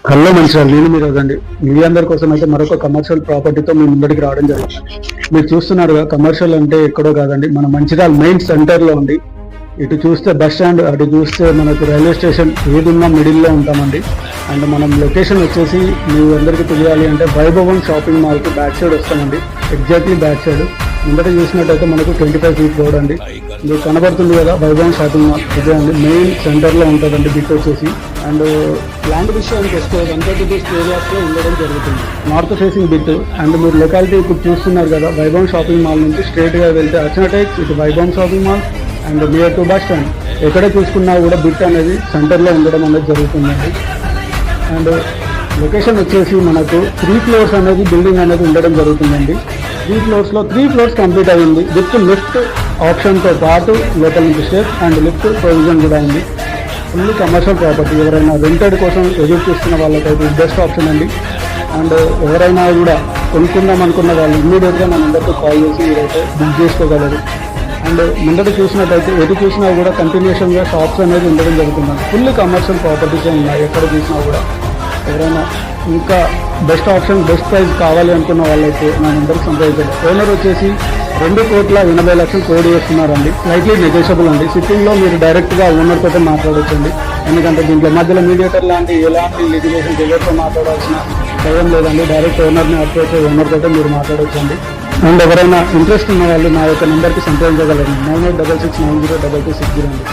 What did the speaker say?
Hello Mancherial, నేను మీరు అదండి. మీ అందరి కోసం అయితే మరొక కమర్షియల్ ప్రాపర్టీతో మీ ముందడికి రావడం జరిగింది. మీరు చూస్తున్నారుగా, కమర్షియల్ అంటే ఎక్కడో కాదండి, మన మంచిర్యాల మెయిన్ సెంటర్లో ఉంది. ఇటు చూస్తే బస్ స్టాండ్, అటు చూస్తే మనకు రైల్వే స్టేషన్, ఏదున్నా మిడిల్లో ఉంటామండి. అండ్ మనం లొకేషన్ వచ్చేసి మీ అందరికీ తెలియాలి అంటే వైభవం షాపింగ్ మాల్కి బ్యాక్ సైడ్ వస్తామండి. ఎగ్జాక్ట్లీ బ్యాక్ సైడ్ ముందట చూసినట్టయితే మనకు 25 ఫీట్ రోడ్ అండి. మీకు కనబడుతుంది కదా వైభవం షాపింగ్ మాల్, ఇదే అండి మెయిన్ సెంటర్లో ఉంటుందండి బిట్ వచ్చేసి. అండ్ ల్యాండ్ విషయానికి వస్తే 132 ఏరియాస్లో ఉండడం జరుగుతుంది, నార్త్ ఫేసింగ్ బిట్. అండ్ మీరు లొకాలిటీ ఇప్పుడు చూస్తున్నారు కదా, వైభవం షాపింగ్ మాల్ నుంచి స్ట్రైట్గా వెళ్తే అర్చనటెక్స్, ఇటు వైభవం shopping mall and near to bus stand, ఎక్కడ చూసుకున్నా కూడా బిట్ అనేది సెంటర్లో ఉండడం అనేది జరుగుతుందండి. అండ్ లొకేషన్ వచ్చేసి మనకు 3 ఫ్లోర్స్ అనేది బిల్డింగ్ అనేది ఉండడం జరుగుతుందండి. 3 ఫ్లోర్స్లో 3 ఫ్లోర్స్ కంప్లీట్ అయ్యింది విత్ లిఫ్ట్ ఆప్షన్తో పాటు లోపల నుంచి స్టెప్స్ అండ్ లిఫ్ట్ ప్రొవిజన్ కూడా ఉంది. Full commercial property. ఎవరైనా రెంటెడ్ కోసం ఎదురు చూస్తున్న వాళ్ళకైతే బెస్ట్ ఆప్షన్ అండి. అండ్ ఎవరైనా కూడా కొనుక్కుందాం అనుకున్న వాళ్ళు ఇమ్మీడియట్గా మన అందరితో కాల్ చేసి మీరైతే బుక్ చేసుకోగలరు. అండ్ ముందట చూసినట్టయితే ఎటు చూసినా కూడా కంటిన్యూషన్గా షాప్స్ అనేది ఉండడం జరుగుతుంది. ఫుల్ కమర్షియల్ ప్రాపర్టీస్ ఉన్నాయి ఎక్కడ చూసినా కూడా. ఎవరైనా ఇంకా బెస్ట్ ఆప్షన్, బెస్ట్ ప్రైస్ కావాలి అనుకున్న వాళ్ళైతే నా నెంబర్కి సంప్రదించాలి. ఓనర్ వచ్చేసి 2,80,00,000 కోడ్ చేస్తున్నారండి. స్లైట్లీ నెగోషియబుల్ అండి. సిట్టింగ్లో మీరు డైరెక్ట్గా ఓనర్ తోటే మాట్లాడొచ్చండి. ఎందుకంటే దీంట్లో మధ్యలో మీడియేటర్ లాంటి ఎలాంటి లిటిగేషన్ ఎవరితో మాట్లాడాల్సిన భయం లేదండి. డైరెక్ట్ ఓనర్ని అప్రోచ్ ఓనర్ తోటే మీరు మాట్లాడొచ్చండి. అండ్ ఎవరైనా ఇంట్రెస్ట్ ఉన్న వాళ్ళు నా యొక్క నెంబర్కి సంప్రదించగలరు. 9866902260 అండి.